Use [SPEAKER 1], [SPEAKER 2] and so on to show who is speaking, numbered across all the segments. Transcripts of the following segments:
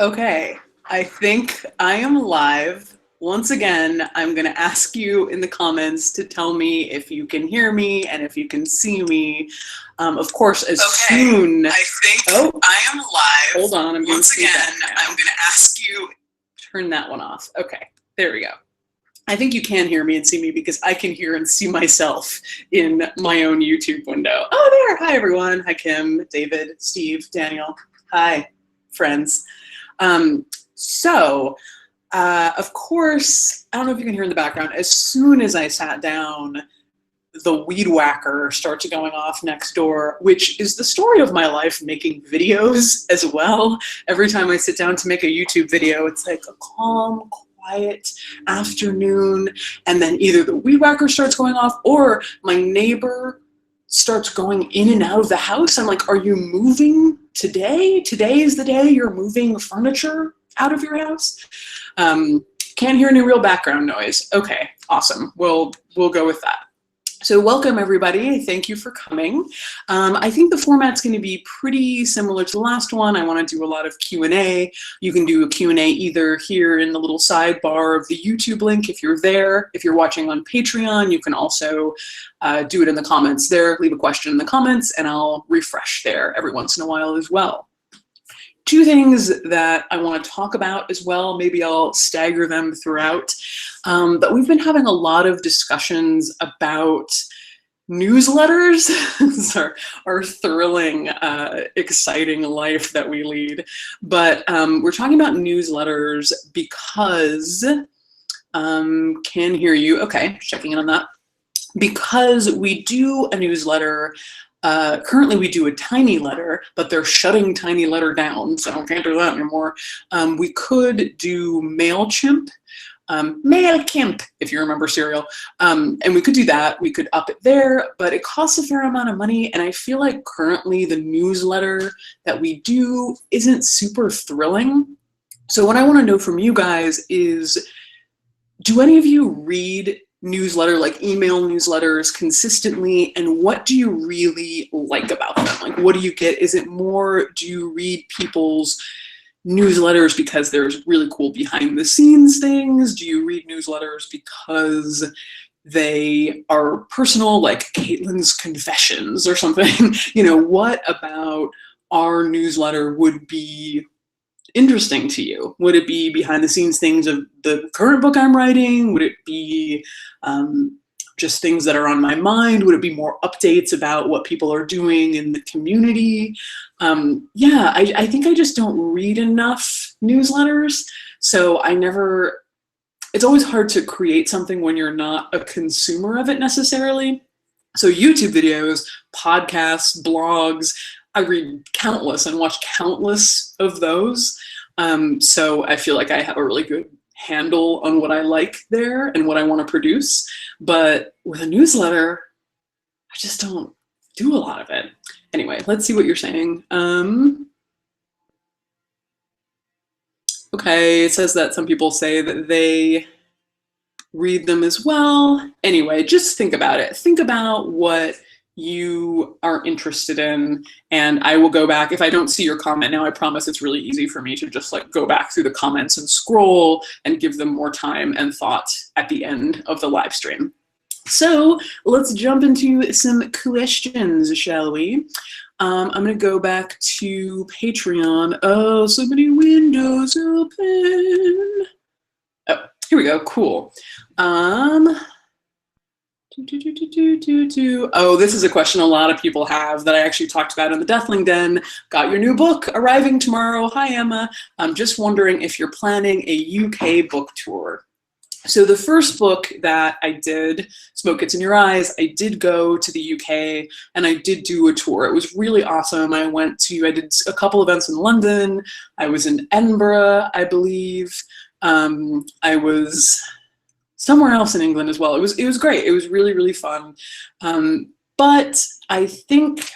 [SPEAKER 1] Okay, I think I am live. Once again, I'm going to ask you in the comments to tell me if you can hear me and if you can see me. Of course, as soon...
[SPEAKER 2] I think I am live.
[SPEAKER 1] Hold on, I'm
[SPEAKER 2] Once again, I'm going to ask you...
[SPEAKER 1] Turn that one off. Okay, there we go. I think you can hear me and see me because I can hear and see myself in my own YouTube window. Oh, there. Hi, everyone. Hi, Kim, David, Steve, Daniel. Hi, friends. Of course, I don't know if you can hear in the background, as soon as I sat down, the weed whacker starts going off next door, which is the story of my life making videos as well. Every time I sit down to make a YouTube video, it's like a calm, quiet afternoon, and then either the weed whacker starts going off or my neighbor starts going in and out of the house. I'm like, are you moving today? Today is the day you're moving furniture out of your house? Can't hear any real background noise. Okay, awesome. We'll go with that. So welcome, everybody. Thank you for coming. I think the format's going to be pretty similar to the last one. I want to do a lot of Q&A. You can do a Q&A either here in the little sidebar of the YouTube link if you're there. If you're watching on Patreon, you can also do it in the comments there. Leave a question in the comments, and I'll refresh there every once in a while as well. Two things that I want to talk about as well, maybe I'll stagger them throughout, but we've been having a lot of discussions about newsletters, our thrilling, exciting life that we lead. But we're talking about newsletters because, can hear you, okay, checking in on that. Because we do a newsletter. Currently we do a tiny letter, but they're shutting tiny letter down, so I can't do that anymore. We could do MailChimp, MailChimp, if you remember Serial, and we could do that. We could up it there, but it costs a fair amount of money, and I feel like currently the newsletter that we do isn't super thrilling. So what I want to know from you guys is, do any of you read newsletter, like email newsletters consistently, and what do you really like about them? Like, what do you get? Is it more, do you read people's newsletters because there's really cool behind the scenes things? Do you read newsletters because they are personal, like Caitlin's Confessions or something? You know, what about our newsletter would be interesting to you? Would it be behind the scenes things of the current book I'm writing? Would it be just things that are on my mind? Would it be more updates about what people are doing in the community? Yeah, I think I just don't read enough newsletters, so it's always hard to create something when you're not a consumer of it necessarily. So YouTube videos, podcasts, blogs, I read countless and watch countless of those. So I feel like I have a really good handle on what I like there and what I want to produce. But with a newsletter, I just don't do a lot of it. Anyway, let's see what you're saying. Okay, it says that some people say that they read them as well. Anyway, just think about it. Think about what you are interested in, and I will go back. If I don't see your comment now, I promise it's really easy for me to just like go back through the comments and scroll and give them more time and thought at the end of the live stream. So let's jump into some questions, shall we? I'm gonna go back to Patreon. Oh, so many windows open. Oh, here we go, cool. Oh, this is a question a lot of people have that I actually talked about in the Deathling Den. Got your new book arriving tomorrow. Hi, Emma. I'm just wondering if you're planning a UK book tour. So the first book that I did, Smoke Gets in Your Eyes, I did go to the UK and I did do a tour. It was really awesome. I did a couple events in London. I was in Edinburgh, I believe. I was somewhere else in England as well. It was great. It was really, really fun. But I think,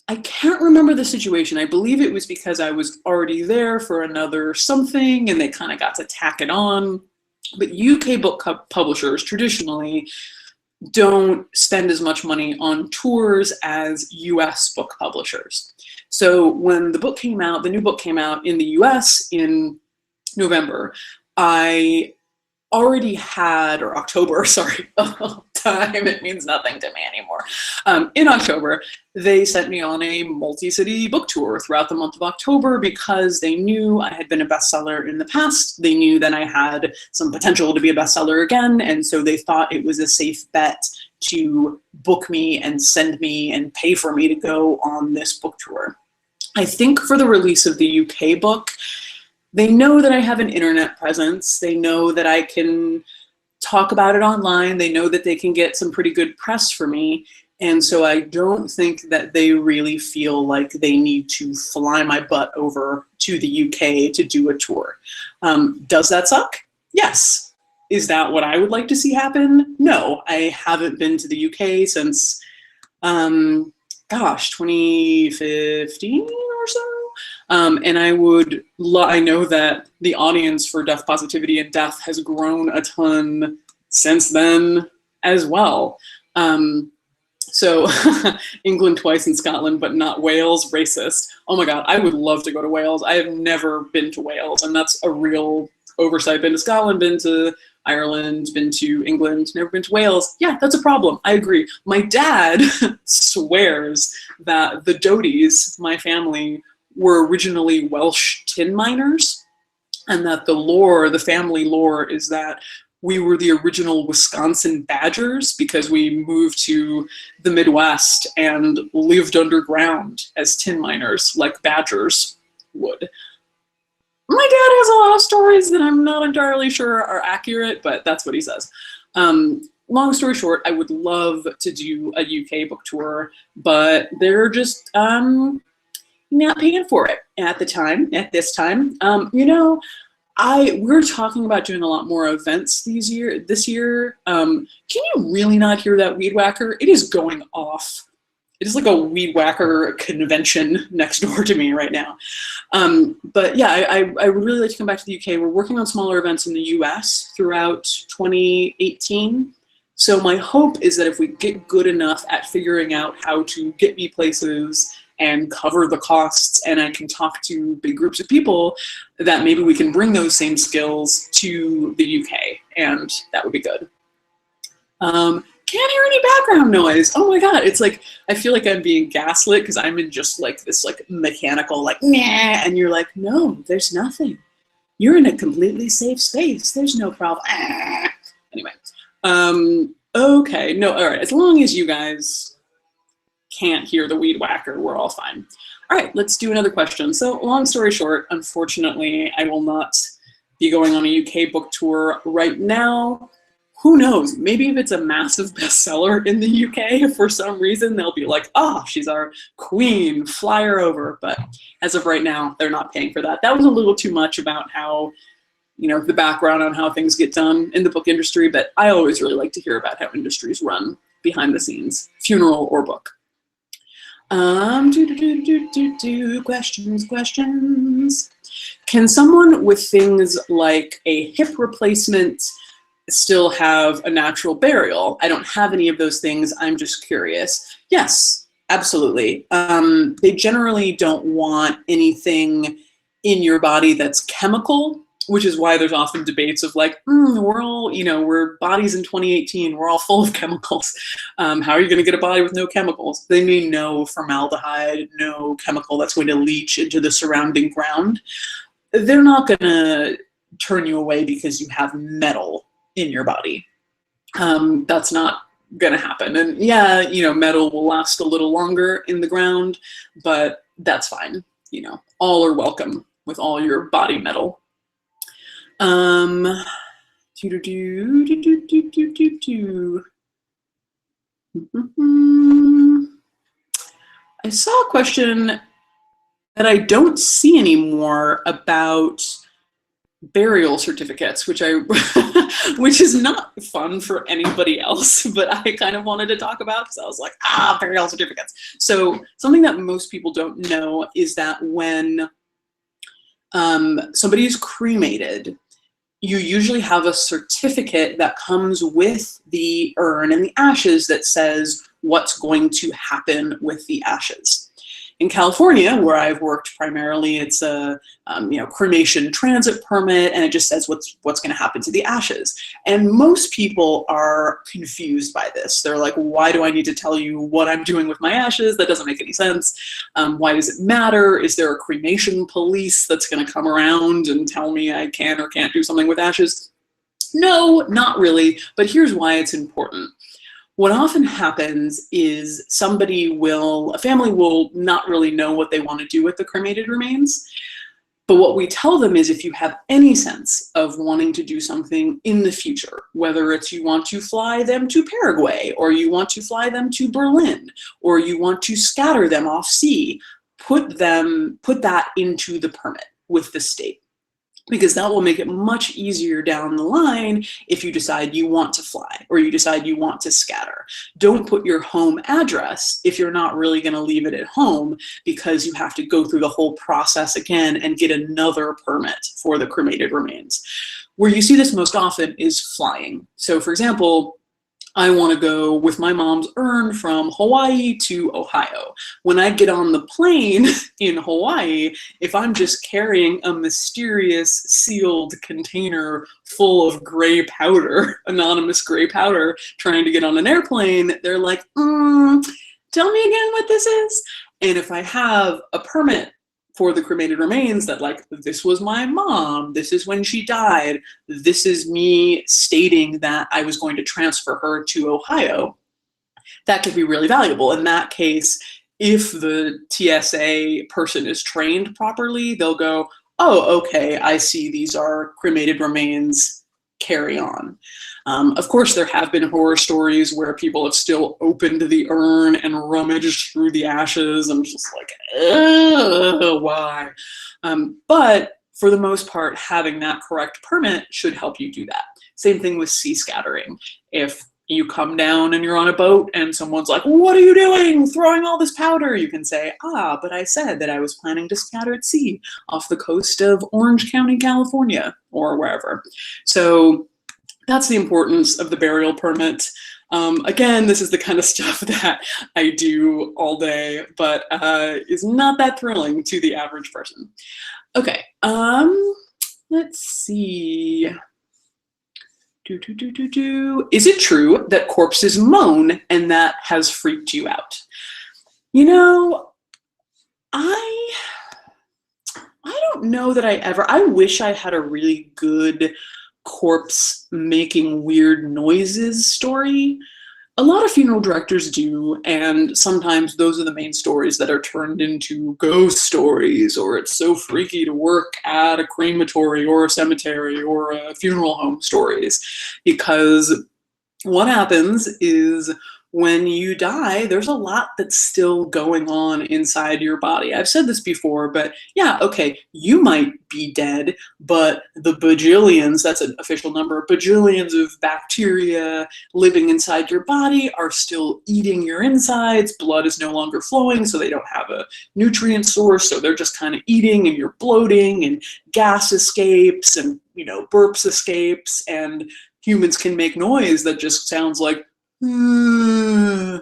[SPEAKER 1] I can't remember the situation. I believe it was because I was already there for another something and they kind of got to tack it on. But UK book publishers traditionally don't spend as much money on tours as US book publishers. So when the book came out, the new book came out in the US in November, I already had, or October, sorry, time, it means nothing to me anymore. In October, they sent me on a multi-city book tour throughout the month of October because they knew I had been a bestseller in the past. They knew that I had some potential to be a bestseller again, and so they thought it was a safe bet to book me and send me and pay for me to go on this book tour. I think for the release of the UK book, they know that I have an internet presence. They know that I can talk about it online. They know that they can get some pretty good press for me. And so I don't think that they really feel like they need to fly my butt over to the UK to do a tour. Does that suck? Yes. Is that what I would like to see happen? No, I haven't been to the UK since, 2015 or so. And I know that the audience for Death Positivity and Death has grown a ton since then as well. So England twice and Scotland, but not Wales, racist. Oh my God, I would love to go to Wales. I have never been to Wales, and that's a real oversight. Been to Scotland, been to Ireland, been to England, never been to Wales. Yeah, that's a problem. I agree. My dad swears that the Doties, my family, were originally Welsh tin miners, and that the family lore is that we were the original Wisconsin Badgers because we moved to the Midwest and lived underground as tin miners like badgers would. My dad has a lot of stories that I'm not entirely sure are accurate, but that's what he says. Long story short, I would love to do a UK book tour, but they're just not paying for it at this time. We're talking about doing a lot more events this year. Can you really not hear that weed whacker? It is going off. It is like a weed whacker convention next door to me right now. But yeah, I would really like to come back to the UK. We're working on smaller events in the US throughout 2018. So my hope is that if we get good enough at figuring out how to get me places and cover the costs, and I can talk to big groups of people, that maybe we can bring those same skills to the UK, and that would be good. Can't hear any background noise. Oh my God, it's like, I feel like I'm being gaslit because I'm in just like this like mechanical like, nah, and you're like, no, there's nothing. You're in a completely safe space. There's no problem. Anyway, okay, no, all right, as long as you guys can't hear the weed whacker, we're all fine. All right, let's do another question. So long story short, unfortunately, I will not be going on a UK book tour right now. Who knows? Maybe if it's a massive bestseller in the UK, for some reason, they'll be like, oh, she's our queen, fly her over. But as of right now, they're not paying for that. That was a little too much about how, the background on how things get done in the book industry, but I always really like to hear about how industries run behind the scenes, funeral or book. Questions. Can someone with things like a hip replacement still have a natural burial? I don't have any of those things. I'm just curious. Yes, absolutely. They generally don't want anything in your body that's chemical, which is why there's often debates of like, we're all, we're bodies in 2018, we're all full of chemicals. How are you going to get a body with no chemicals? They mean no formaldehyde, no chemical that's going to leach into the surrounding ground. They're not going to turn you away because you have metal in your body. That's not going to happen. And yeah, metal will last a little longer in the ground, but that's fine. All are welcome with all your body metal. I saw a question that I don't see anymore about burial certificates, which is not fun for anybody else, but I kind of wanted to talk about because I was like, burial certificates. So something that most people don't know is that when somebody is cremated, you usually have a certificate that comes with the urn and the ashes that says what's going to happen with the ashes. In California, where I've worked primarily, it's a cremation transit permit, and it just says what's going to happen to the ashes. And most people are confused by this. They're like, why do I need to tell you what I'm doing with my ashes? That doesn't make any sense. Why does it matter? Is there a cremation police that's going to come around and tell me I can or can't do something with ashes? No, not really, but here's why it's important. What often happens is a family will not really know what they want to do with the cremated remains. But what we tell them is if you have any sense of wanting to do something in the future, whether it's you want to fly them to Paraguay, or you want to fly them to Berlin, or you want to scatter them off sea, put that into the permit with the state. Because that will make it much easier down the line if you decide you want to fly or you decide you want to scatter. Don't put your home address if you're not really going to leave it at home, because you have to go through the whole process again and get another permit for the cremated remains. Where you see this most often is flying. So for example, I want to go with my mom's urn from Hawaii to Ohio. When I get on the plane in Hawaii, if I'm just carrying a mysterious sealed container full of gray powder, anonymous gray powder, trying to get on an airplane, they're like, tell me again what this is. And if I have a permit for the cremated remains that, like, this was my mom, this is when she died, this is me stating that I was going to transfer her to Ohio, that could be really valuable. In that case, if the TSA person is trained properly, they'll go, oh, okay, I see these are cremated remains, carry on. Of course, there have been horror stories where people have still opened the urn and rummaged through the ashes. I'm just like, why? But for the most part, having that correct permit should help you do that. Same thing with sea scattering. If you come down and you're on a boat and someone's like, what are you doing? Throwing all this powder. You can say, but I said that I was planning to scatter at sea off the coast of Orange County, California, or wherever. So that's the importance of the burial permit. Again, this is the kind of stuff that I do all day, but is not that thrilling to the average person. Okay, let's see. Is it true that corpses moan and that has freaked you out? You know, I don't know that I wish I had a really good corpse making weird noises story. A lot of funeral directors do, and sometimes those are the main stories that are turned into ghost stories, or it's so freaky to work at a crematory or a cemetery or a funeral home stories. Because what happens is when you die, there's a lot that's still going on inside your body. I've said this before, but yeah, okay, you might be dead, but the bajillions, that's an official number, bajillions of bacteria living inside your body are still eating your insides. Blood is no longer flowing, so they don't have a nutrient source, so they're just kind of eating, and you're bloating, and gas escapes, and burps escapes, and humans can make noise that just sounds like, and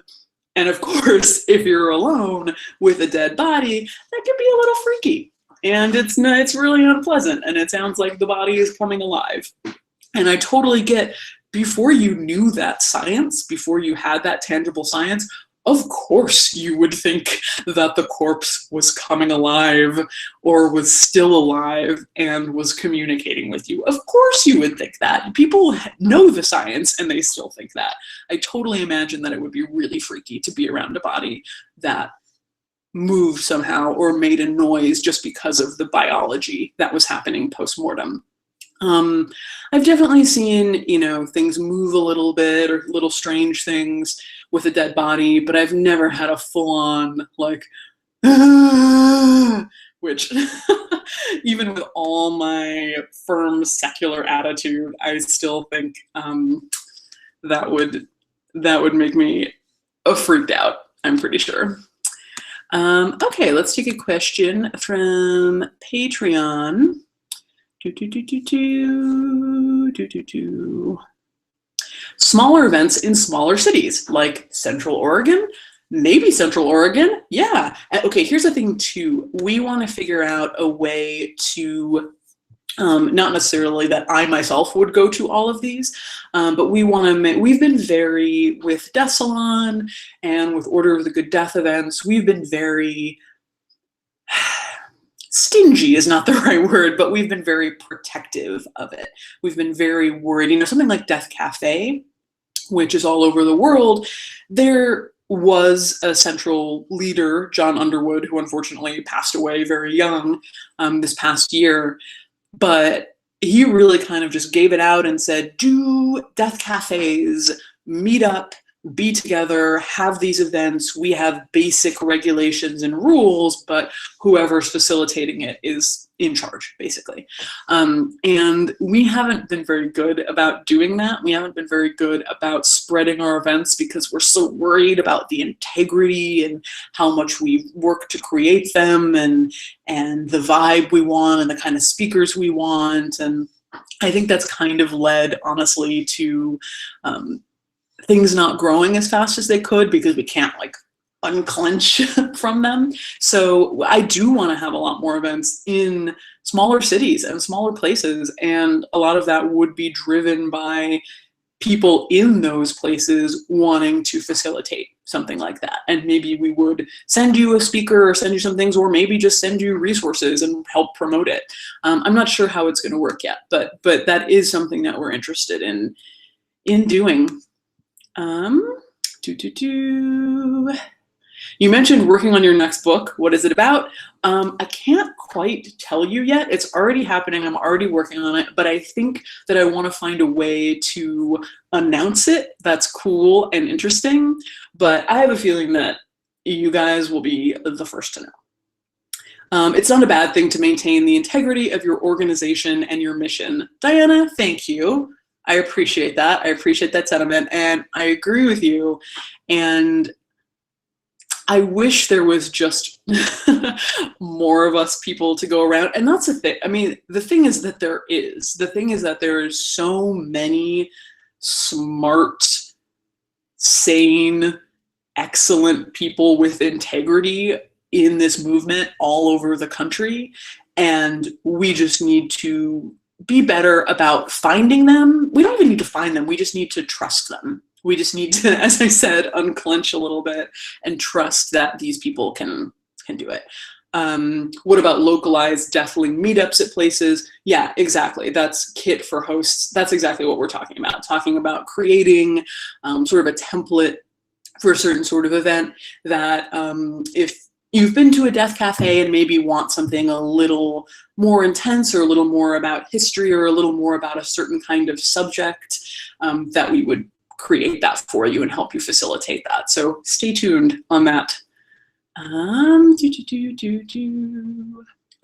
[SPEAKER 1] of course, if you're alone with a dead body, that can be a little freaky, and it's really unpleasant, and it sounds like the body is coming alive. And I totally get, before you knew that science, before you had that tangible science, of course you would think that the corpse was coming alive or was still alive and was communicating with you. Of course you would think that. People know the science and they still think that. I totally imagine that it would be really freaky to be around a body that moved somehow or made a noise just because of the biology that was happening post-mortem. I've definitely seen, things move a little bit, or little strange things with a dead body, but I've never had a full-on, like, which even with all my firm secular attitude, I still think that would make me freaked out, I'm pretty sure. Okay, let's take a question from Patreon. Smaller events in smaller cities, like Central Oregon. Maybe Central Oregon, yeah. Okay, here's the thing too. We want to figure out a way to, not necessarily that I myself would go to all of these, but we want to we've been very, with Death Salon and with Order of the Good Death events, we've been very, stingy is not the right word, but we've been very protective of it. We've been very worried. You know, something like Death Cafe, which is all over the world, there was a central leader, John Underwood, who unfortunately passed away very young this past year. But he really kind of just gave it out and said, do death cafes, meet up, be together, have these events. We have basic regulations and rules, but whoever's facilitating it is in charge, basically. And we haven't been very good about doing that. We haven't been very good about spreading our events because we're so worried about the integrity and how much we work to create them and the vibe we want and the kind of speakers we want. And I think that's kind of led, honestly, to things not growing as fast as they could because we can't like unclench from them. So I do want to have a lot more events in smaller cities and smaller places, and a lot of that would be driven by people in those places wanting to facilitate something like that. And maybe we would send you a speaker or send you some things, or maybe just send you resources and help promote it. I'm not sure how it's going to work yet, but that is something that we're interested in doing. You mentioned working on your next book. What is it about? I can't quite tell you yet. It's already happening. I'm already working on it, but I think that I want to find a way to announce it that's cool and interesting. But I have a feeling that you guys will be the first to know. It's not a bad thing to maintain the integrity of your organization and your mission. Diana, thank you. I appreciate that. I appreciate that sentiment, and I agree with you. And I wish there was just more of us people to go around. And that's the thing. I mean, the thing is that there is. The thing is that there is so many smart, sane, excellent people with integrity in this movement all over the country. And we just need to be better about finding them. We don't even need to find them. We just need to trust them. We just need to, as I said, unclench a little bit and trust that these people can do it. What about localized deathling meetups at places? Yeah, exactly. That's Kit for hosts. That's exactly what we're talking about. Talking about creating sort of a template for a certain sort of event that if you've been to a death cafe and maybe want something a little more intense or a little more about history or a little more about a certain kind of subject, that we would create that for you and help you facilitate that. So stay tuned on that.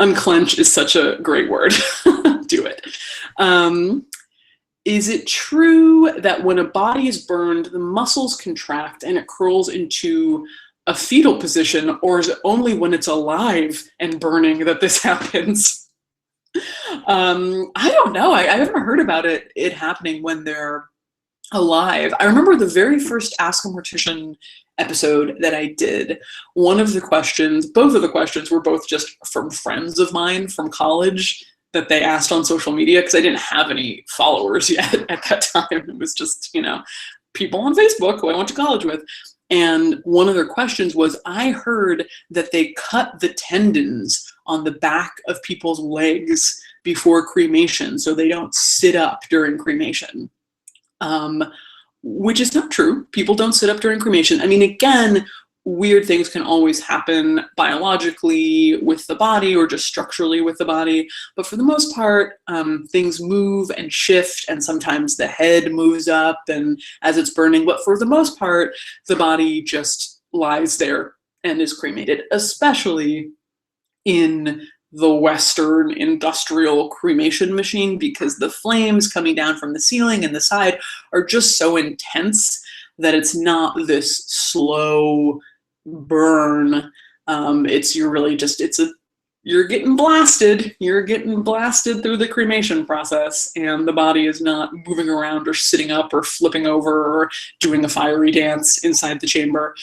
[SPEAKER 1] Unclench is such a great word. Do it. Is it true that when a body is burned, the muscles contract and it curls into a fetal position, or is it only when it's alive and burning that this happens? I don't know. I haven't heard about it happening when they're alive. I remember the very first Ask a Mortician episode that I did. One of the questions, both of the questions were both just from friends of mine from college that they asked on social media, because I didn't have any followers yet at that time. It was just, people on Facebook who I went to college with. And one of their questions was, I heard that they cut the tendons on the back of people's legs before cremation so they don't sit up during cremation. Which is not true. People don't sit up during cremation. I mean, again, weird things can always happen biologically with the body or just structurally with the body. But for the most part, things move and shift, and sometimes the head moves up and as it's burning. But for the most part, the body just lies there and is cremated, especially in the Western industrial cremation machine, because the flames coming down from the ceiling and the side are just so intense that it's not this slow burn. It's a you're getting blasted. You're getting blasted through the cremation process, and the body is not moving around or sitting up or flipping over or doing a fiery dance inside the chamber,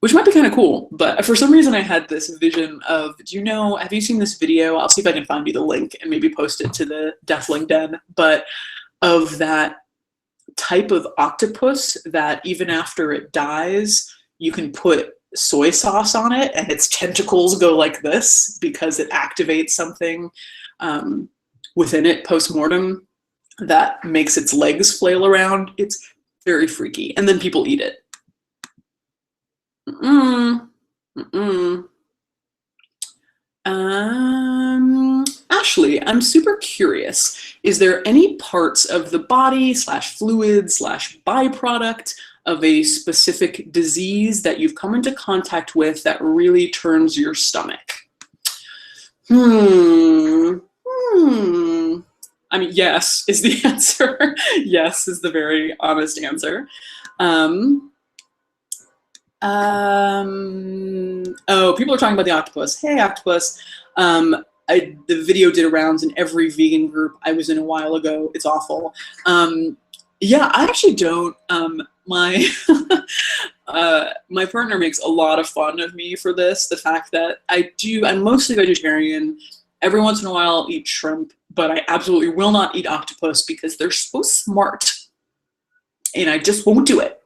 [SPEAKER 1] which might be kind of cool. But for some reason, I had this vision of, have you seen this video? I'll see if I can find you the link and maybe post it to the Deathling Den, but of that type of octopus that even after it dies, you can put soy sauce on it and its tentacles go like this because it activates something within it post-mortem that makes its legs flail around. It's very freaky. And then people eat it. Ashley, I'm super curious. Is there any parts of the body / fluid / byproduct of a specific disease that you've come into contact with that really turns your stomach? I mean, yes is the answer. Yes is the very honest answer. Oh, people are talking about the octopus. Hey, octopus. The video did rounds in every vegan group I was in a while ago. It's awful. Yeah, I actually don't. My my partner makes a lot of fun of me for this. The fact that I'm mostly vegetarian. Every once in a while I'll eat shrimp, but I absolutely will not eat octopus because they're so smart. And I just won't do it.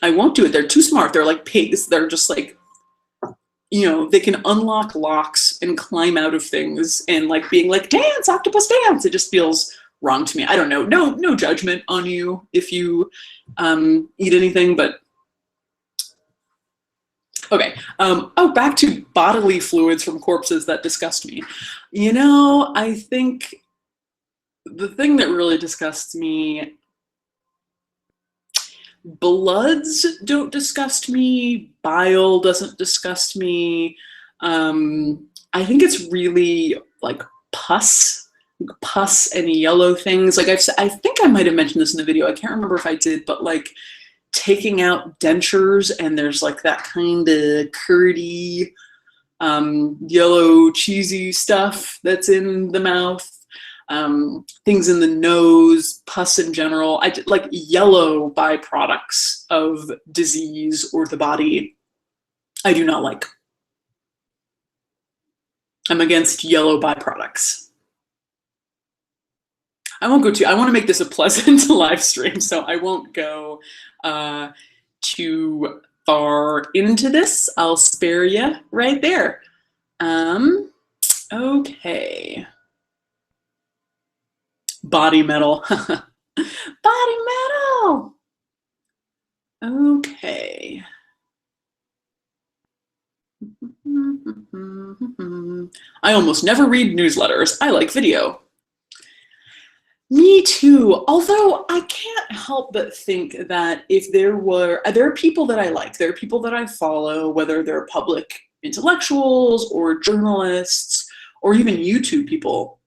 [SPEAKER 1] I won't do it. They're too smart. They're like pigs. They're just like, they can unlock locks and climb out of things and like being like, dance, octopus dance. It just feels wrong to me. I don't know. No judgment on you if you eat anything, but okay. Back to bodily fluids from corpses that disgust me. I think the thing that really disgusts me, bloods don't disgust me. Bile doesn't disgust me. I think it's really like pus and yellow things. Like I think I might have mentioned this in the video. I can't remember if I did, but like taking out dentures and there's like that kind of curdy, yellow cheesy stuff that's in the mouth. Things in the nose, pus in general. I like yellow byproducts of disease or the body. I do not like. I'm against yellow byproducts. I won't go I want to make this a pleasant live stream, so I won't go too far into this. I'll spare you right there. Okay. Body metal. Body metal! Okay. I almost never read newsletters. I like video. Me too. Although I can't help but think that if there are people that I like, there are people that I follow, whether they're public intellectuals or journalists or even YouTube people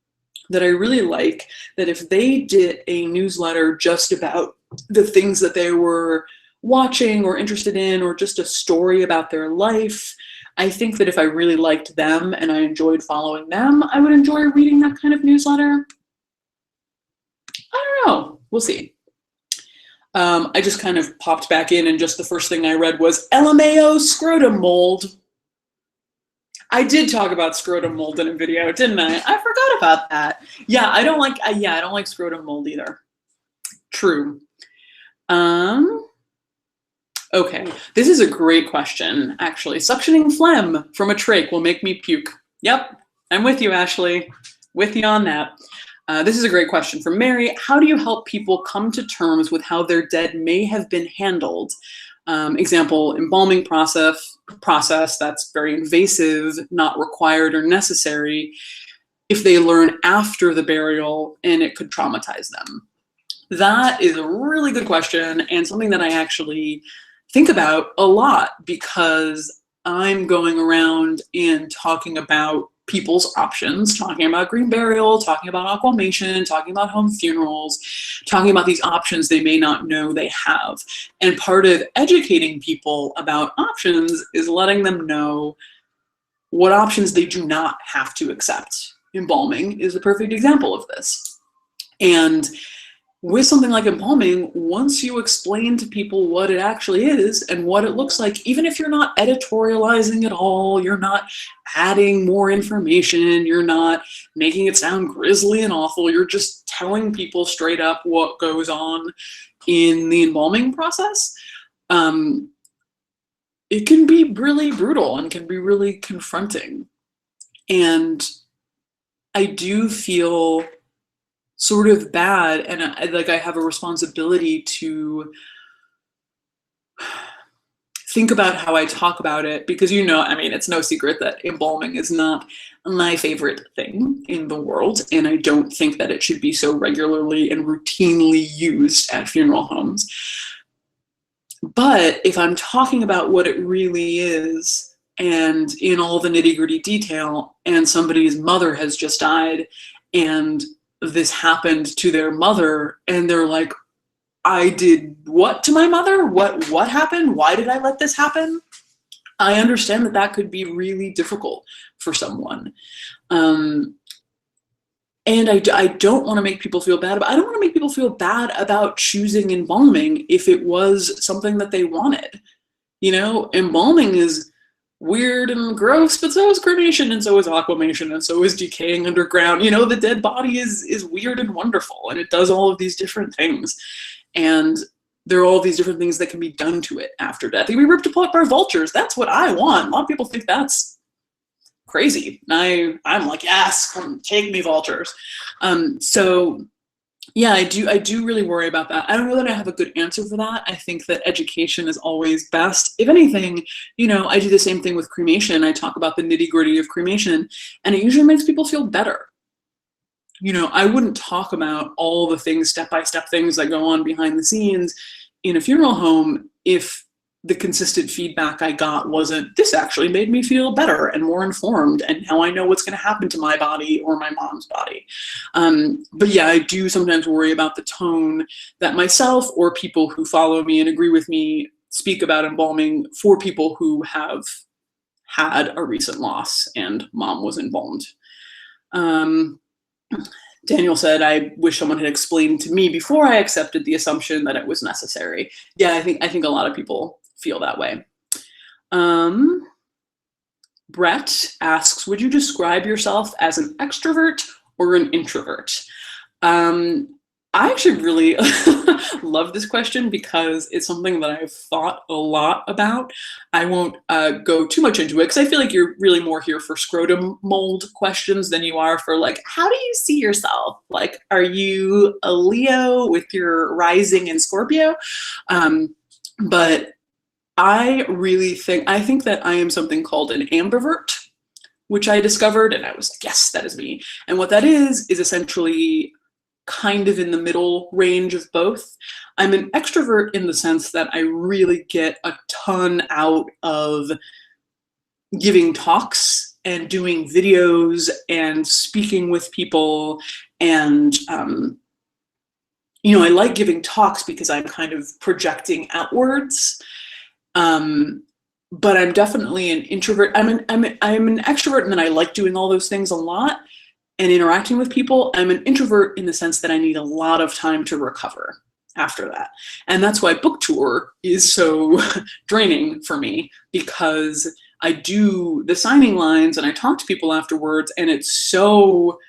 [SPEAKER 1] that I really like, that if they did a newsletter just about the things that they were watching or interested in, or just a story about their life, I think that if I really liked them and I enjoyed following them, I would enjoy reading that kind of newsletter. I don't know. We'll see. I just kind of popped back in and just the first thing I read was LMAO scrotum mold. I did talk about scrotum mold in a video, didn't I? I forgot about that. Yeah, I don't like scrotum mold either. True. Okay, this is a great question, actually. Suctioning phlegm from a trach will make me puke. Yep, I'm with you, Ashley. With you on that. This is a great question from Mary. How do you help people come to terms with how their dead may have been handled? Example, embalming process that's very invasive, not required or necessary, if they learn after the burial and it could traumatize them. That is a really good question and something that I actually think about a lot because I'm going around and talking about people's options, talking about green burial, talking about aquamation, talking about home funerals, talking about these options they may not know they have. And part of educating people about options is letting them know what options they do not have to accept. Embalming is a perfect example of this. And with something like embalming, once you explain to people what it actually is and what it looks like, even if you're not editorializing at all, you're not adding more information, you're not making it sound grisly and awful, you're just telling people straight up what goes on in the embalming process, it can be really brutal and can be really confronting. And I do feel sort of bad, and I have a responsibility to think about how I talk about it, because I mean, it's no secret that embalming is not my favorite thing in the world, and I don't think that it should be so regularly and routinely used at funeral homes. But if I'm talking about what it really is, and in all the nitty-gritty detail, and somebody's mother has just died, and this happened to their mother, and they're like, I did what to my mother? What happened? Why did I let this happen? I understand that that could be really difficult for someone. And I don't want to make people feel bad, but I don't want to make people feel bad about choosing embalming if it was something that they wanted. Embalming is weird and gross, but so is cremation, and so is aquamation, and so is decaying underground. The dead body is weird and wonderful, and it does all of these different things. And there are all these different things that can be done to it after death. It can be ripped apart by vultures. That's what I want. A lot of people think that's crazy. I'm like, yes, come take me, vultures. So yeah, I do really worry about that. I don't know that I have a good answer for that. I think that education is always best. If anything, I do the same thing with cremation. I talk about the nitty-gritty of cremation, and it usually makes people feel better. I wouldn't talk about all the things, step-by-step things that go on behind the scenes in a funeral home if the consistent feedback I got wasn't, this actually made me feel better and more informed, and now I know what's going to happen to my body or my mom's body. But yeah, I do sometimes worry about the tone that myself or people who follow me and agree with me speak about embalming for people who have had a recent loss and mom was embalmed. Daniel said, I wish someone had explained to me before I accepted the assumption that it was necessary. Yeah, I think a lot of people feel that way. Brett asks, would you describe yourself as an extrovert or an introvert? I actually really love this question because it's something that I've thought a lot about. I won't go too much into it because I feel like you're really more here for scrotum mold questions than you are for like, how do you see yourself? Like, are you a Leo with your rising in Scorpio? But I think that I am something called an ambivert, which I discovered, and I was like, yes, that is me. And what that is essentially kind of in the middle range of both. I'm an extrovert in the sense that I really get a ton out of giving talks and doing videos and speaking with people. And, I like giving talks because I'm kind of projecting outwards. But I'm definitely an introvert. I'm an extrovert, and then I like doing all those things a lot and interacting with people. I'm an introvert in the sense that I need a lot of time to recover after that. And that's why book tour is so draining for me, because I do the signing lines and I talk to people afterwards, and it's so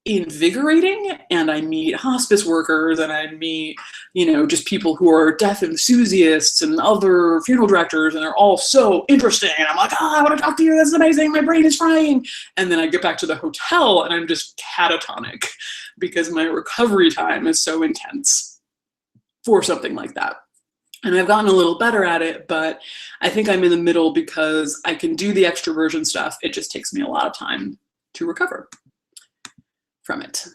[SPEAKER 1] invigorating. And I meet hospice workers, and I meet, just people who are death enthusiasts and other funeral directors, and they're all so interesting. And I'm like, I want to talk to you. This is amazing. My brain is frying. And then I get back to the hotel and I'm just catatonic because my recovery time is so intense for something like that. And I've gotten a little better at it, but I think I'm in the middle because I can do the extroversion stuff. It just takes me a lot of time to recover from it.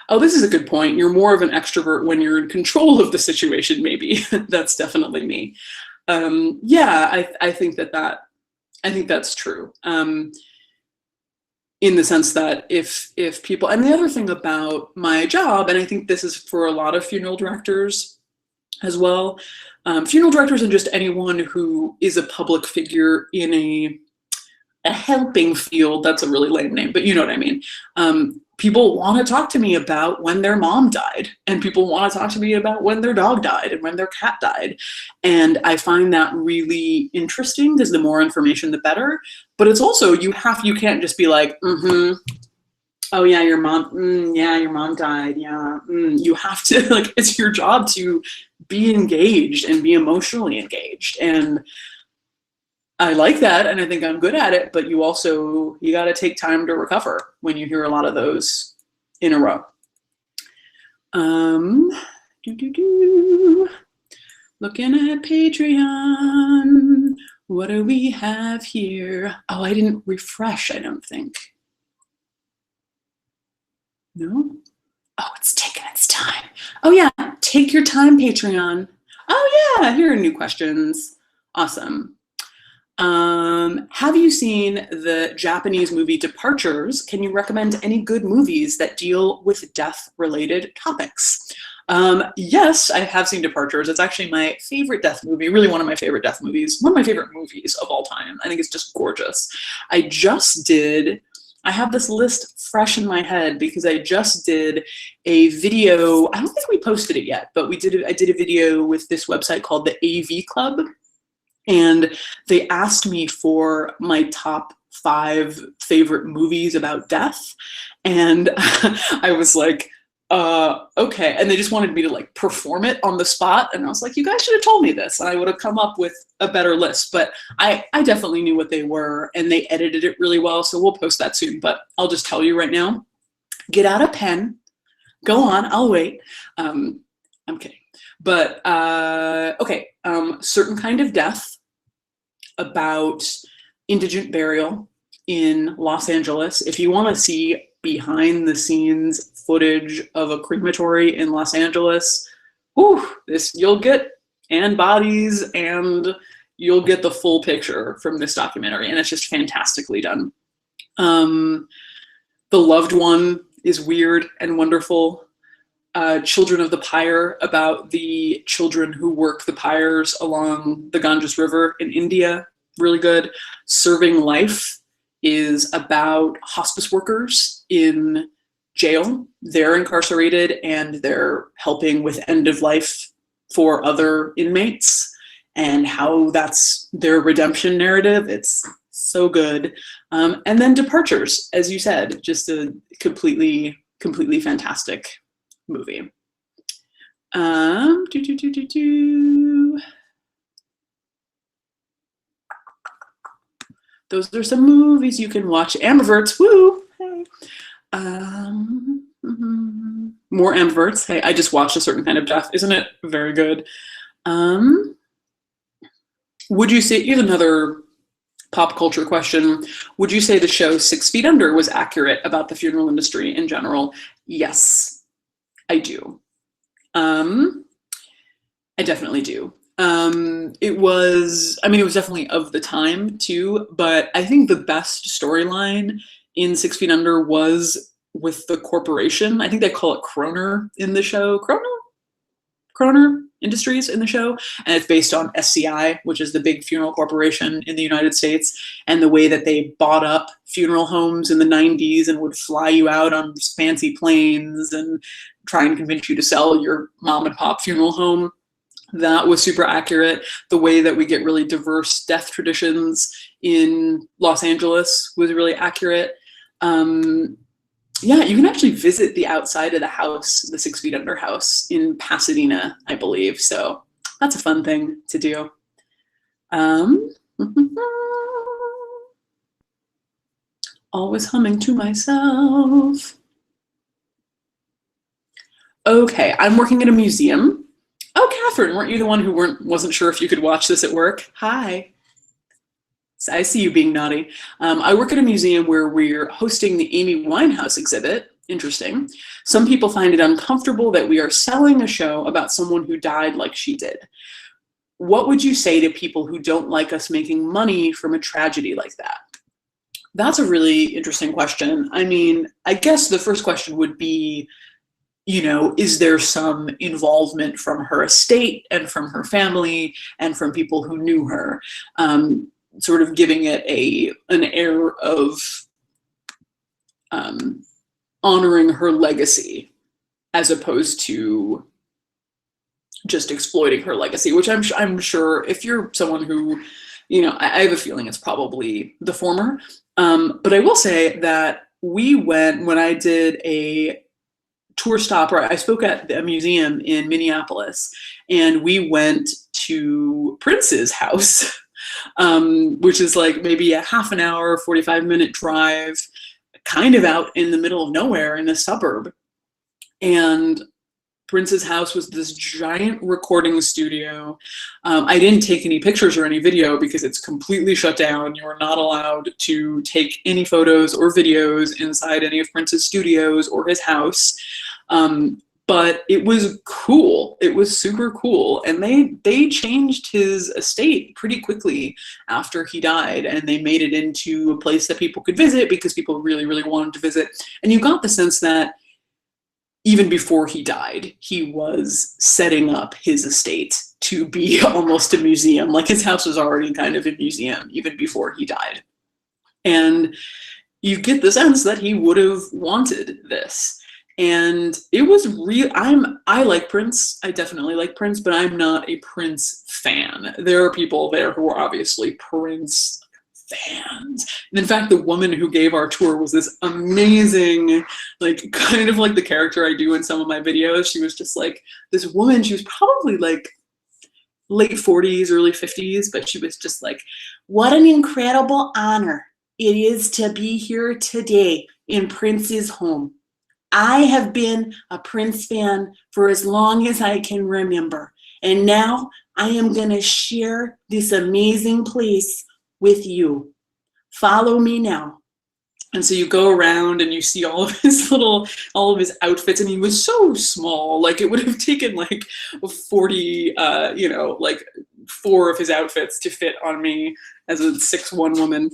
[SPEAKER 1] Oh, this is a good point. You're more of an extrovert when you're in control of the situation, maybe. That's definitely me. Yeah, I think that's true. In the sense that if people, and the other thing about my job, and I think this is for a lot of funeral directors, as well. Funeral directors and just anyone who is a public figure in a helping field. That's a really lame name, but you know what I mean. People want to talk to me about when their mom died, and people want to talk to me about when their dog died and when their cat died. And I find that really interesting because the more information, the better. But it's also, you can't just be like, oh yeah, your mom, yeah, your mom died, yeah. You have to, like, it's your job to be engaged and be emotionally engaged. And I like that, and I think I'm good at it, but you got to take time to recover when you hear a lot of those in a row. Looking at Patreon, what do we have here? Oh, I didn't refresh, I don't think. No? Oh, it's taking its time. Oh yeah, take your time, Patreon. Oh yeah, here are new questions. Awesome. Have you seen the Japanese movie Departures? Can you recommend any good movies that deal with death-related topics? Yes, I have seen Departures. It's actually my favorite death movie, really one of my favorite death movies, one of my favorite movies of all time. I think it's just gorgeous. I have this list fresh in my head because I just did a video. I don't think we posted it yet, but I did a video with this website called the AV Club. And they asked me for my top 5 favorite movies about death. And I was like, okay. And they just wanted me to like perform it on the spot. And I was like, you guys should have told me this, and I would have come up with a better list. But I definitely knew what they were, and they edited it really well. So we'll post that soon. But I'll just tell you right now, get out a pen, go on, I'll wait. I'm kidding. But okay, Certain Kind of Death, about indigent burial in Los Angeles. If you want to see behind the scenes footage of a crematory in Los Angeles, you'll get, and bodies, and you'll get the full picture from this documentary, and it's just fantastically done. The Loved One is weird and wonderful. Children of the Pyre, about the children who work the pyres along the Ganges River in India, really good. Serving Life is about hospice workers in jail. They're incarcerated and they're helping with end of life for other inmates and how that's their redemption narrative. It's so good. And then Departures, as you said, just a completely fantastic movie. Those are some movies you can watch. Ambiverts, woo! Hey. More Ambiverts. Hey, I just watched A Certain Kind of Death. Isn't it very good? Would you say, here's another pop culture question. Would you say the show 6 Feet Under was accurate about the funeral industry in general? Yes, I do. I definitely do. It was definitely of the time too, but I think the best storyline in 6 Feet Under was with the corporation. I think they call it Kroner in the show. Kroner Industries in the show, and it's based on SCI, which is the big funeral corporation in the United States, and the way that they bought up funeral homes in the 90s and would fly you out on fancy planes and try and convince you to sell your mom and pop funeral home. That was super accurate. The way that we get really diverse death traditions in Los Angeles was really accurate. Yeah, you can actually visit the outside of the house, the 6 Feet Under house in Pasadena, I believe. So that's a fun thing to do. Always humming to myself. Okay, I'm working at a museum. Oh, Catherine, weren't you the one who wasn't sure if you could watch this at work? Hi. I see you being naughty. I work at a museum where we're hosting the Amy Winehouse exhibit. Interesting. Some people find it uncomfortable that we are selling a show about someone who died like she did. What would you say to people who don't like us making money from a tragedy like that? That's a really interesting question. I mean, I guess the first question would be, you know, is there some involvement from her estate and from her family and from people who knew her, sort of giving it an air of honoring her legacy as opposed to just exploiting her legacy, which I'm sure if you're someone who, you know, I have a feeling it's probably the former. But I will say that when I did a tour stop, or I spoke at a museum in Minneapolis, and we went to Prince's house, which is like maybe a half an hour, 45-minute drive, kind of out in the middle of nowhere in a suburb. And Prince's house was this giant recording studio. I didn't take any pictures or any video because it's completely shut down. You are not allowed to take any photos or videos inside any of Prince's studios or his house. But it was cool. It was super cool. And they changed his estate pretty quickly after he died, and they made it into a place that people could visit because people really, really wanted to visit. And you got the sense that even before he died, he was setting up his estate to be almost a museum. Like his house was already kind of a museum even before he died. And you get the sense that he would have wanted this. And it was real. I like Prince. I definitely like Prince, but I'm not a Prince fan. There are people there who are obviously Prince fans. And in fact, the woman who gave our tour was this amazing, like kind of like the character I do in some of my videos. She was just like this woman. She was probably like late 40s, early 50s, but she was just like, what an incredible honor it is to be here today in Prince's home. I have been a Prince fan for as long as I can remember. And now I am going to share this amazing place with you. Follow me now. And so you go around and you see all of his outfits, and he was so small, like it would have taken like 40, like 4 of his outfits to fit on me as a 6'1" woman.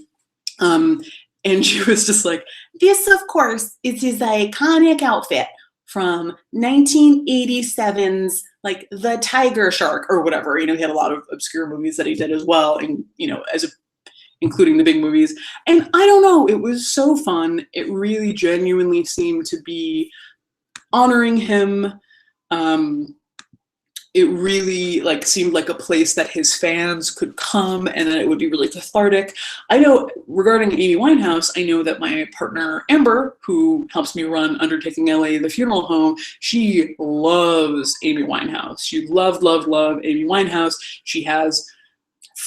[SPEAKER 1] And she was just like, this, of course, is his iconic outfit from 1987's like The Tiger Shark or whatever. You know, he had a lot of obscure movies that he did as well, and you know, including the big movies. And I don't know, it was so fun. It really genuinely seemed to be honoring him. It really like seemed like a place that his fans could come and that it would be really cathartic. I know regarding Amy Winehouse, I know that my partner Amber, who helps me run Undertaking LA, the funeral home, she loves Amy Winehouse. She loved Amy Winehouse. She has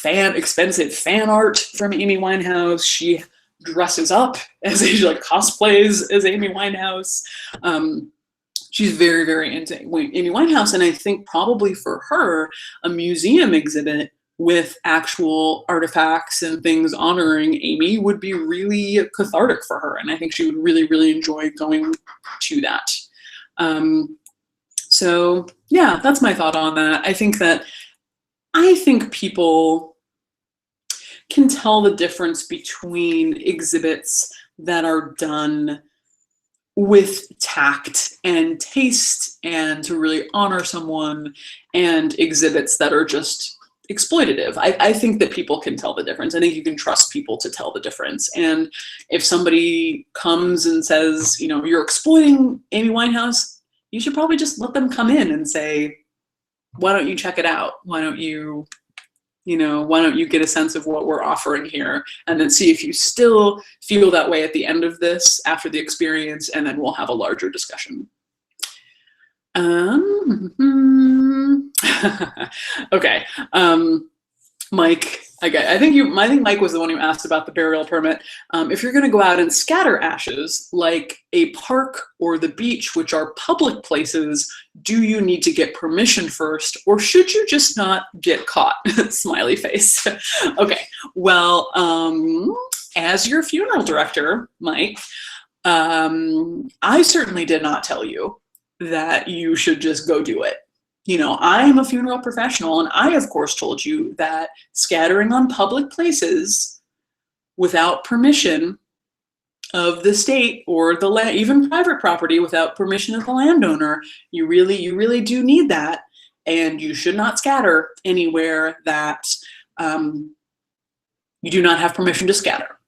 [SPEAKER 1] expensive fan art from Amy Winehouse. She dresses up as cosplays as Amy Winehouse. She's very, very into Amy Winehouse, and I think probably for her, a museum exhibit with actual artifacts and things honoring Amy would be really cathartic for her, and I think she would really, really enjoy going to that. So yeah, that's my thought on that. I think people can tell the difference between exhibits that are done with tact and taste and to really honor someone, and exhibits that are just exploitative. I think that people can tell the difference. I think you can trust people to tell the difference. And if somebody comes and says, you know, you're exploiting Amy Winehouse, you should probably just let them come in and say, why don't you check it out? Why don't you get a sense of what we're offering here, and then see if you still feel that way at the end of this, after the experience, and then we'll have a larger discussion. Okay. Mike, I think Mike was the one who asked about the burial permit. If you're going to go out and scatter ashes, like a park or the beach, which are public places, do you need to get permission first, or should you just not get caught? Smiley face. Okay, well, as your funeral director, Mike, I certainly did not tell you that you should just go do it. You know, I am a funeral professional, and I, of course, told you that scattering on public places without permission of the state or the land, even private property without permission of the landowner. You really do need that, and you should not scatter anywhere that you do not have permission to scatter.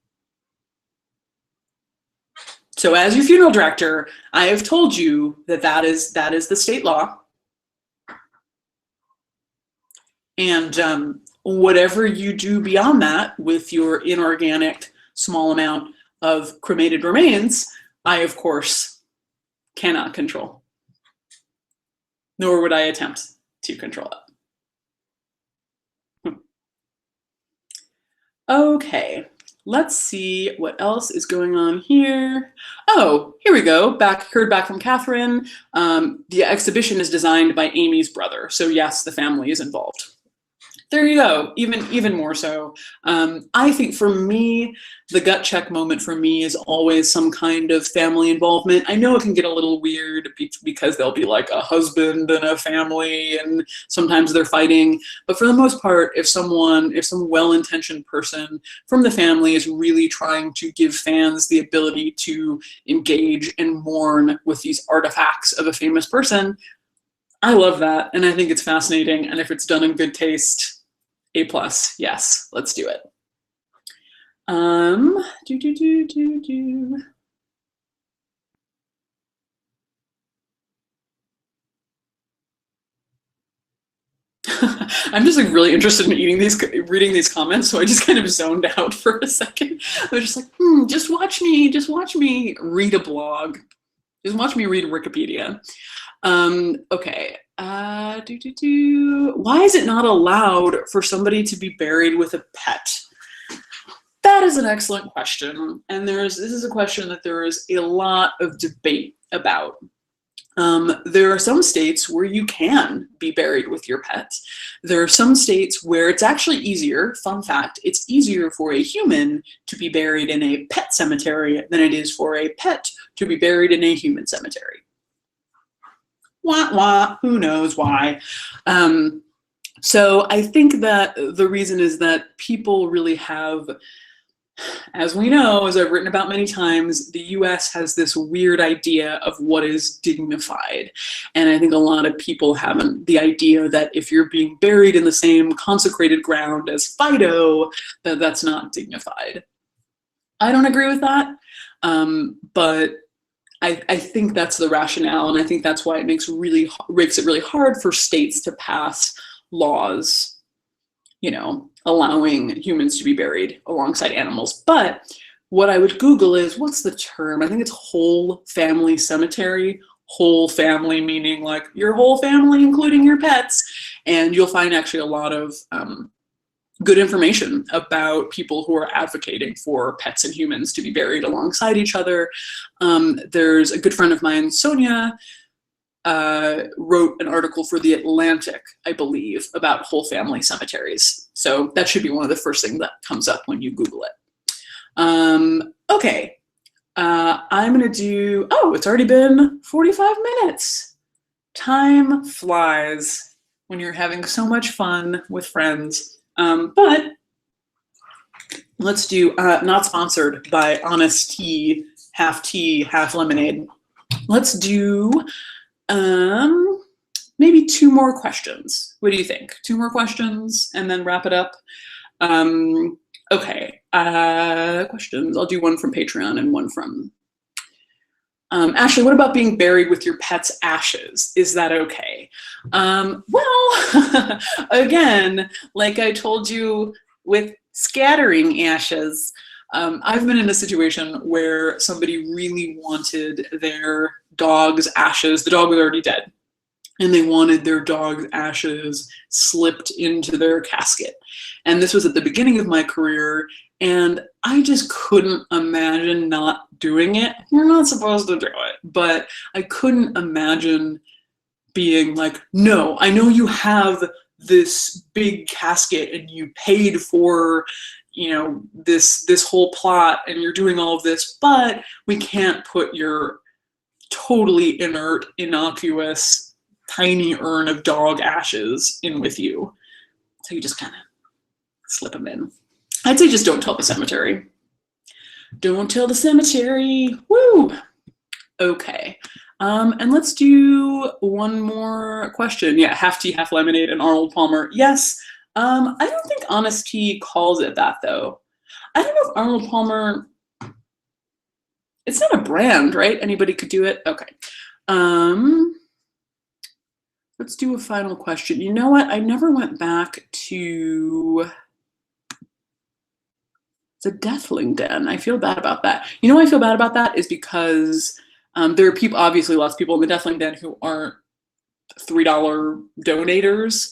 [SPEAKER 1] So as your funeral director, I have told you that that is the state law. And whatever you do beyond that with your inorganic small amount of cremated remains, I, of course, cannot control. Nor would I attempt to control it. Okay, let's see what else is going on here. Oh, here we go. Heard back from Catherine. The exhibition is designed by Amy's brother. So yes, the family is involved. There you go, even more so. I think for me, the gut check moment for me is always some kind of family involvement. I know it can get a little weird because there'll be like a husband and a family and sometimes they're fighting. But for the most part, if some well-intentioned person from the family is really trying to give fans the ability to engage and mourn with these artifacts of a famous person, I love that, and I think it's fascinating, and if it's done in good taste, A+, yes, let's do it. I'm just like really interested in reading these comments, so I just kind of zoned out for a second. I was just like, just watch me read a blog. Just watch me read Wikipedia. Okay. Why is it not allowed for somebody to be buried with a pet? That is an excellent question, and this is a question that there is a lot of debate about. There are some states where you can be buried with your pet. There are some states where it's actually easier, fun fact, it's easier for a human to be buried in a pet cemetery than it is for a pet to be buried in a human cemetery. Wah, wah, who knows why. So I think that the reason is that people really have, as we know, as I've written about many times, the US has this weird idea of what is dignified. And I think a lot of people have the idea that if you're being buried in the same consecrated ground as Fido, that's not dignified. I don't agree with that, but I think that's the rationale, and I think that's why it makes it really hard for states to pass laws, you know, allowing humans to be buried alongside animals. But what I would Google is, what's the term? I think it's whole family cemetery. Whole family meaning like your whole family, including your pets. And you'll find actually a lot of good information about people who are advocating for pets and humans to be buried alongside each other. There's a good friend of mine, Sonia, wrote an article for The Atlantic, I believe, about whole family cemeteries. So that should be one of the first things that comes up when you Google it. Okay, I'm gonna do, oh, it's already been 45 minutes. Time flies when you're having so much fun with friends. But let's do, not sponsored by Honest Tea, half lemonade. Let's do maybe 2 more questions. What do you think? 2 more questions and then wrap it up? Okay, questions. I'll do one from Patreon and one from Ashley, what about being buried with your pet's ashes? Is that okay? Well, again, like I told you with scattering ashes, I've been in a situation where somebody really wanted their dog's ashes. The dog was already dead, and they wanted their dog's ashes slipped into their casket. And this was at the beginning of my career, and I just couldn't imagine not doing it. You're not supposed to do it, but I couldn't imagine being like, no, I know you have this big casket and you paid for, you know, this whole plot and you're doing all of this, but we can't put your totally inert, innocuous, tiny urn of dog ashes in with you. So you just kind of slip them in. I'd say just don't tell the cemetery. Don't tell the cemetery. Woo! Okay. And let's do one more question. Yeah, half tea, half lemonade, and Arnold Palmer. Yes. I don't think Honest Tea calls it that, though. I don't know if Arnold Palmer, it's not a brand, right? Anybody could do it? Okay. Let's do a final question. You know what? I never went back to the Deathling Den. I feel bad about that. You know why I feel bad about that is because there are people, obviously lots of people in the Deathling Den who aren't $3 donators.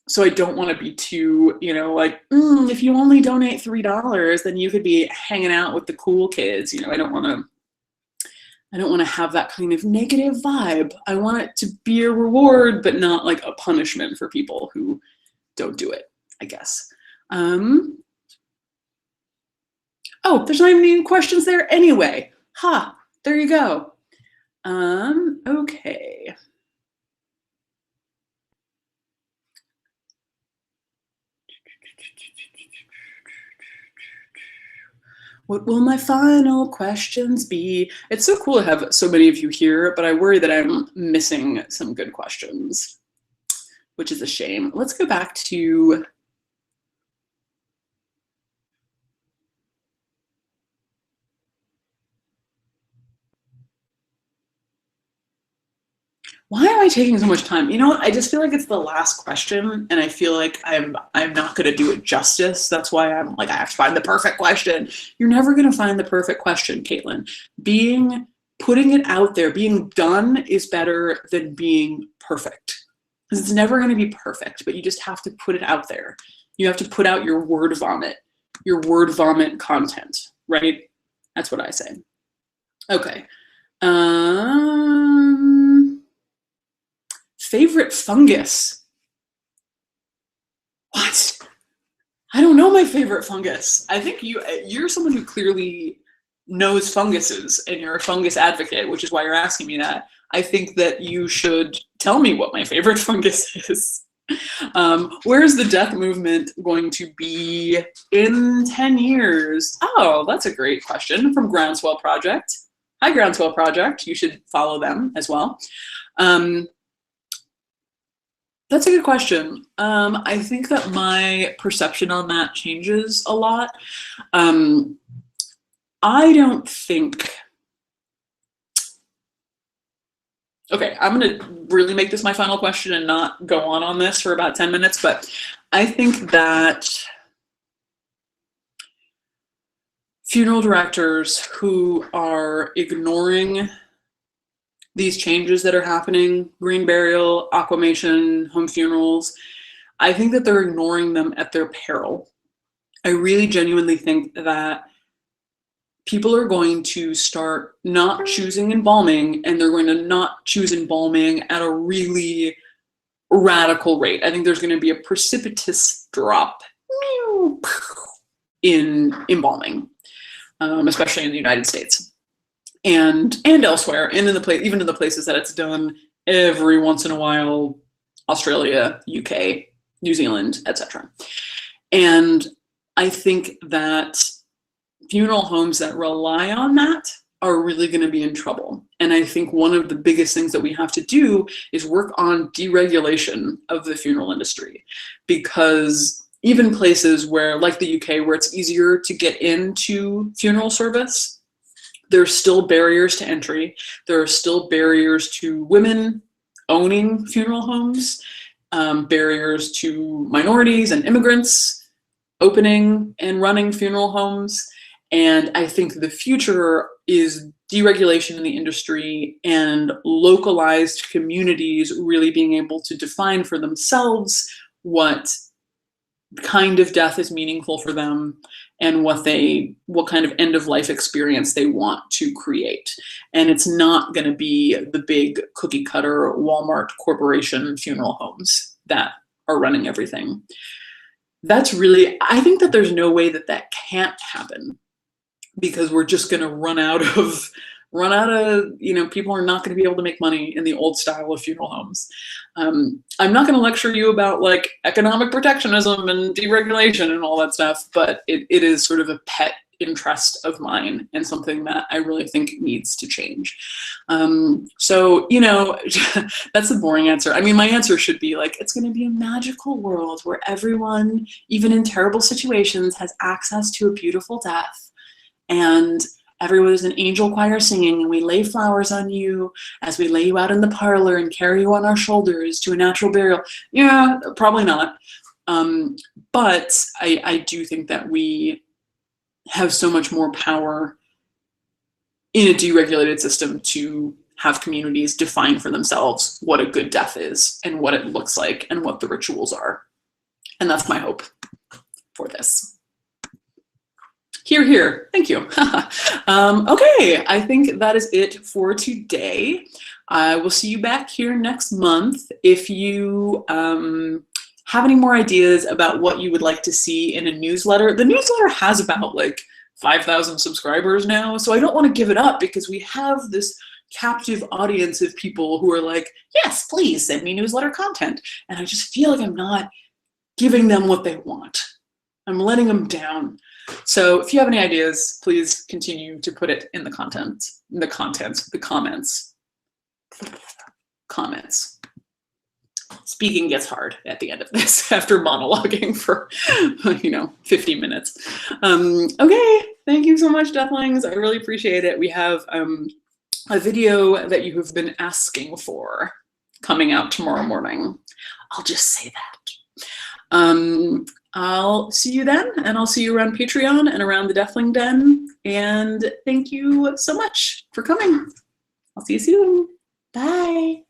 [SPEAKER 1] So I don't want to be too, like, if you only donate $3, then you could be hanging out with the cool kids. I don't want to have that kind of negative vibe. I want it to be a reward, but not like a punishment for people who don't do it, I guess. Oh, there's not even any questions there anyway. Ha, there you go. Okay. What will my final questions be? It's so cool to have so many of you here, but I worry that I'm missing some good questions, which is a shame. Let's go back to why am I taking so much time? You know what? I just feel like it's the last question, and I feel like I'm not going to do it justice. That's why I'm like, I have to find the perfect question. You're never going to find the perfect question, Caitlin. Putting it out there, being done is better than being perfect. Because it's never going to be perfect, but you just have to put it out there. You have to put out your word vomit content, right? That's what I say. Okay. Favorite fungus? What? I don't know my favorite fungus. I think you're someone who clearly knows funguses and you're a fungus advocate, which is why you're asking me that. I think that you should tell me what my favorite fungus is. Where's the death movement going to be in 10 years? Oh, that's a great question from Groundswell Project. Hi, Groundswell Project. You should follow them as well. That's a good question. I think that my perception on that changes a lot. I don't think... Okay, I'm going to really make this my final question and not go on this for about 10 minutes, but I think that funeral directors who are ignoring these changes that are happening, green burial, aquamation, home funerals, I think that they're ignoring them at their peril. I really genuinely think that people are going to start not choosing embalming, and they're going to not choose embalming at a really radical rate. I think there's going to be a precipitous drop in embalming, especially in the United States. And elsewhere, and even in the places that it's done every once in a while, Australia, UK, New Zealand, etc. And I think that funeral homes that rely on that are really going to be in trouble. And I think one of the biggest things that we have to do is work on deregulation of the funeral industry, because even places where, like the UK, where it's easier to get into funeral service, there's still barriers to entry. There are still barriers to women owning funeral homes, barriers to minorities and immigrants opening and running funeral homes. And I think the future is deregulation in the industry and localized communities really being able to define for themselves what kind of death is meaningful for them and what kind of end of life experience they want to create. And it's not going to be the big cookie cutter Walmart corporation funeral homes that are running everything. I think that there's no way that that can't happen, because we're just going to run out of, people are not going to be able to make money in the old style of funeral homes. I'm not going to lecture you about like economic protectionism and deregulation and all that stuff, but it is sort of a pet interest of mine and something that I really think needs to change. So, you know, that's a boring answer. I mean, my answer should be like, it's going to be a magical world where everyone, even in terrible situations, has access to a beautiful death. And everyone is an angel choir singing, and we lay flowers on you as we lay you out in the parlor and carry you on our shoulders to a natural burial. Yeah, probably not. But I do think that we have so much more power in a deregulated system to have communities define for themselves what a good death is and what it looks like and what the rituals are. And that's my hope for this. Hear, hear. Thank you. Okay, I think that is it for today. I will see you back here next month. If you have any more ideas about what you would like to see in a newsletter, the newsletter has about like 5,000 subscribers now, so I don't want to give it up because we have this captive audience of people who are like, yes, please send me newsletter content. And I just feel like I'm not giving them what they want. I'm letting them down. So if you have any ideas, please continue to put it in the comments. Speaking gets hard at the end of this after monologuing for, 50 minutes. Okay, thank you so much, Deathlings. I really appreciate it. We have a video that you have been asking for coming out tomorrow morning. I'll just say that. I'll see you then, and I'll see you around Patreon and around the Deathling Den. And thank you so much for coming. I'll see you soon. Bye.